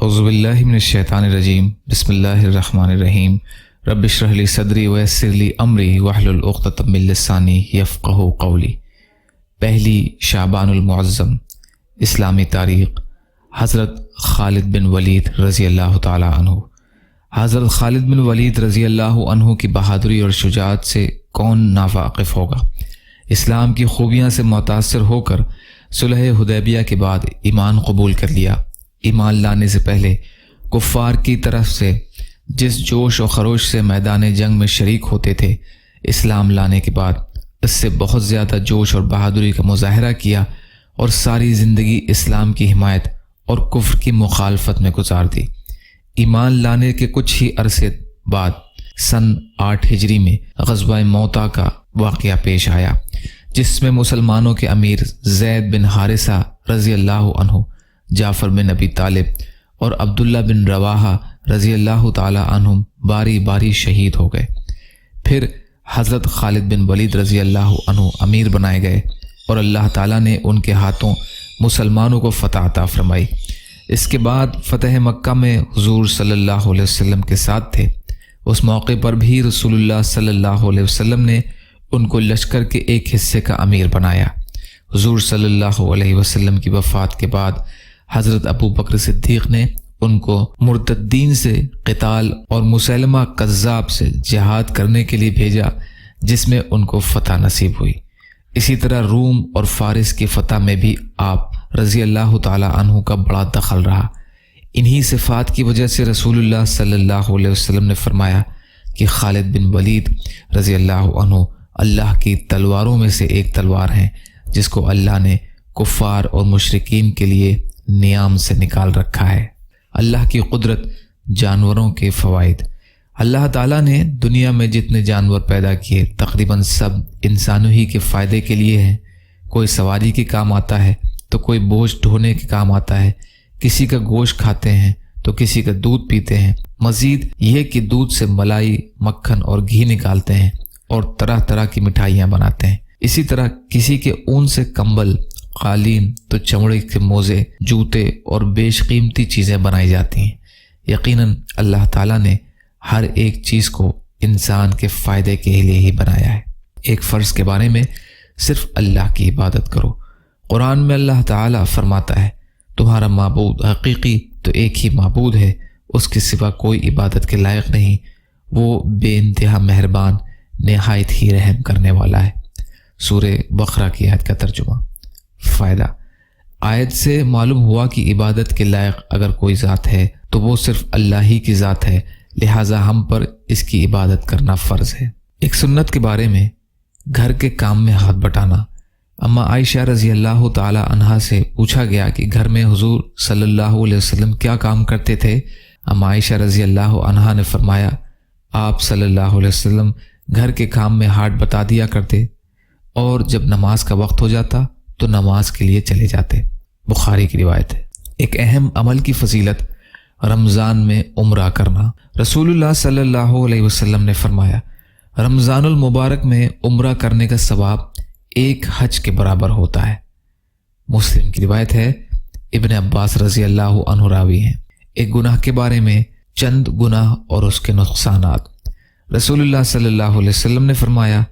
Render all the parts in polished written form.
اعوذ باللہ من الشیطان الرجیم بسم اللہ الرحمن الرحیم رب اشرح لی صدری ویسر لی امری واحلل عقدۃ من لسانی یفقہوا قولی۔ پہلی شعبان المعظم، اسلامی تاریخ۔ حضرت خالد بن ولید رضی اللہ تعالی عنہ۔ حضرت خالد بن ولید رضی اللہ عنہ کی بہادری اور شجاعت سے کون ناواقف ہوگا۔ اسلام کی خوبیاں سے متاثر ہو کر صلح حدیبیہ کے بعد ایمان قبول کر لیا۔ ایمان لانے سے پہلے کفار کی طرف سے جس جوش و خروش سے میدان جنگ میں شریک ہوتے تھے، اسلام لانے کے بعد اس سے بہت زیادہ جوش اور بہادری کا مظاہرہ کیا اور ساری زندگی اسلام کی حمایت اور کفر کی مخالفت میں گزار دی۔ ایمان لانے کے کچھ ہی عرصے بعد سن 8 ہجری میں غزوہ موتا کا واقعہ پیش آیا، جس میں مسلمانوں کے امیر زید بن حارثہ رضی اللہ عنہ، جعفر بن ابی طالب اور عبداللہ بن رواحہ رضی اللہ تعالی عنہم باری باری شہید ہو گئے۔ پھر حضرت خالد بن ولید رضی اللہ عنہ امیر بنائے گئے اور اللہ تعالیٰ نے ان کے ہاتھوں مسلمانوں کو فتح عطا فرمائی۔ اس کے بعد فتح مکہ میں حضور صلی اللہ علیہ وسلم کے ساتھ تھے۔ اس موقع پر بھی رسول اللہ صلی اللہ علیہ وسلم نے ان کو لشکر کے ایک حصے کا امیر بنایا۔ حضور صلی اللہ علیہ وسلم کی وفات کے بعد حضرت ابو بکر صدیق نے ان کو مرتدین سے قتال اور مسلمہ کذاب سے جہاد کرنے کے لیے بھیجا، جس میں ان کو فتح نصیب ہوئی۔ اسی طرح روم اور فارس کی فتح میں بھی آپ رضی اللہ تعالی عنہ کا بڑا دخل رہا۔ انہی صفات کی وجہ سے رسول اللہ صلی اللہ علیہ وسلم نے فرمایا کہ خالد بن ولید رضی اللہ عنہ اللہ کی تلواروں میں سے ایک تلوار ہیں، جس کو اللہ نے کفار اور مشرکین کے لیے نیام سے نکال رکھا ہے۔ اللہ کی قدرت، جانوروں کے فوائد۔ اللہ تعالیٰ نے دنیا میں جتنے جانور پیدا کیے تقریباً سب انسانوں ہی کے فائدے کے لیے ہیں۔ کوئی سواری کے کام آتا ہے تو کوئی بوجھ ڈھونے کے کام آتا ہے، کسی کا گوشت کھاتے ہیں تو کسی کا دودھ پیتے ہیں، مزید یہ کہ دودھ سے ملائی، مکھن اور گھی نکالتے ہیں اور طرح طرح کی مٹھائیاں بناتے ہیں۔ اسی طرح کسی کے اون سے کمبل، قالین تو چمڑے کے موزے، جوتے اور بیش قیمتی چیزیں بنائی جاتی ہیں۔ یقیناً اللہ تعالیٰ نے ہر ایک چیز کو انسان کے فائدے کے لیے ہی بنایا ہے۔ ایک فرض کے بارے میں صرف اللہ کی عبادت کرو۔ قرآن میں اللہ تعالیٰ فرماتا ہے، تمہارا معبود حقیقی تو ایک ہی معبود ہے، اس کے سوا کوئی عبادت کے لائق نہیں، وہ بے انتہا مہربان، نہایت ہی رحم کرنے والا ہے۔ سورہ بقرہ کی آیت کا ترجمہ۔ فائدہ: آیت سے معلوم ہوا کہ عبادت کے لائق اگر کوئی ذات ہے تو وہ صرف اللہ ہی کی ذات ہے، لہٰذا ہم پر اس کی عبادت کرنا فرض ہے۔ ایک سنت کے بارے میں، گھر کے کام میں ہاتھ بٹانا۔ اما عائشہ رضی اللہ تعالی عنہا سے پوچھا گیا کہ گھر میں حضور صلی اللہ علیہ وسلم کیا کام کرتے تھے۔ اما عائشہ رضی اللہ عنہا نے فرمایا، آپ صلی اللہ علیہ وسلم گھر کے کام میں ہاتھ بٹا دیا کرتے اور جب نماز کا وقت ہو جاتا تو نماز کے لیے چلے جاتے۔ بخاری کی روایت ہے۔ ایک اہم عمل کی فضیلت، رمضان میں عمرہ کرنا۔ رسول اللہ صلی اللہ علیہ وسلم نے فرمایا، رمضان المبارک میں عمرہ کرنے کا ثواب ایک حج کے برابر ہوتا ہے۔ مسلم کی روایت ہے۔ ابن عباس رضی اللہ عنہ راوی ہیں۔ ایک گناہ کے بارے میں، چند گناہ اور اس کے نقصانات۔ رسول اللہ صلی اللہ علیہ وسلم نے فرمایا،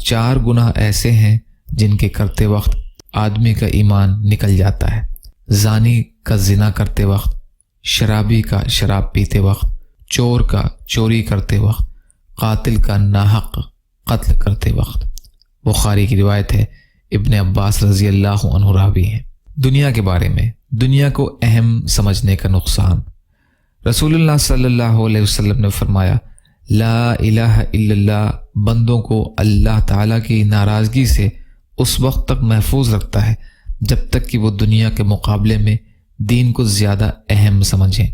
4 گناہ ایسے ہیں جن کے کرتے وقت آدمی کا ایمان نکل جاتا ہے: زانی کا زنا کرتے وقت، شرابی کا شراب پیتے وقت، چور کا چوری کرتے وقت، قاتل کا ناحق قتل کرتے وقت۔ بخاری کی روایت ہے۔ ابن عباس رضی اللہ عنہ راوی ہیں۔ دنیا کے بارے میں، دنیا کو اہم سمجھنے کا نقصان۔ رسول اللہ صلی اللہ علیہ وسلم نے فرمایا، لا الہ الا اللہ بندوں کو اللہ تعالیٰ کی ناراضگی سے اس وقت تک محفوظ رکھتا ہے جب تک کہ وہ دنیا کے مقابلے میں دین کو زیادہ اہم سمجھیں،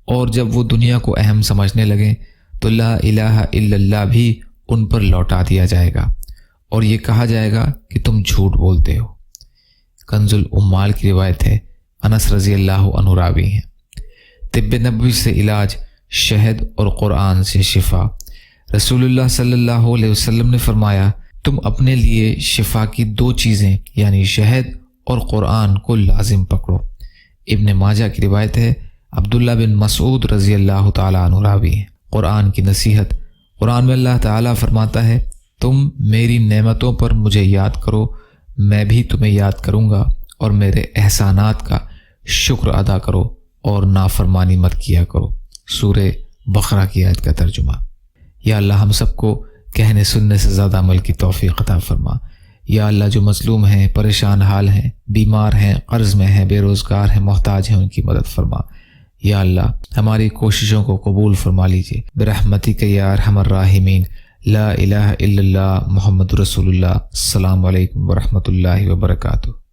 اور جب وہ دنیا کو اہم سمجھنے لگیں تو لا الہ الا اللہ بھی ان پر لوٹا دیا جائے گا اور یہ کہا جائے گا کہ تم جھوٹ بولتے ہو۔ کنز العمال کی روایت ہے۔ انس رضی اللہ عنہ راوی ہیں۔ طب نبوی سے علاج، شہد اور قرآن سے شفا۔ رسول اللہ صلی اللہ علیہ وسلم نے فرمایا، تم اپنے لیے شفا کی 2 چیزیں یعنی شہد اور قرآن کو لازم پکڑو۔ ابن ماجہ کی روایت ہے، عبداللہ بن مسعود رضی اللہ تعالیٰ عنہ راوی ہیں۔ قرآن کی نصیحت۔ قرآن میں اللہ تعالیٰ فرماتا ہے، تم میری نعمتوں پر مجھے یاد کرو، میں بھی تمہیں یاد کروں گا، اور میرے احسانات کا شکر ادا کرو اور نافرمانی مت کیا کرو۔ سورہ بقرہ کی آیت کا ترجمہ۔ یا اللہ ہم سب کو کہنے سننے سے زیادہ عمل کی توفیق عطا فرما۔ یا اللہ جو مظلوم ہیں، پریشان حال ہیں، بیمار ہیں، قرض میں ہیں، بے روزگار ہیں، محتاج ہیں، ان کی مدد فرما۔ یا اللہ ہماری کوششوں کو قبول فرما لیجیے برحمتک یا ارحم الراحمین۔ لا الہ الا اللہ محمد رسول اللہ۔ السلام علیکم ورحمۃ اللہ وبرکاتہ۔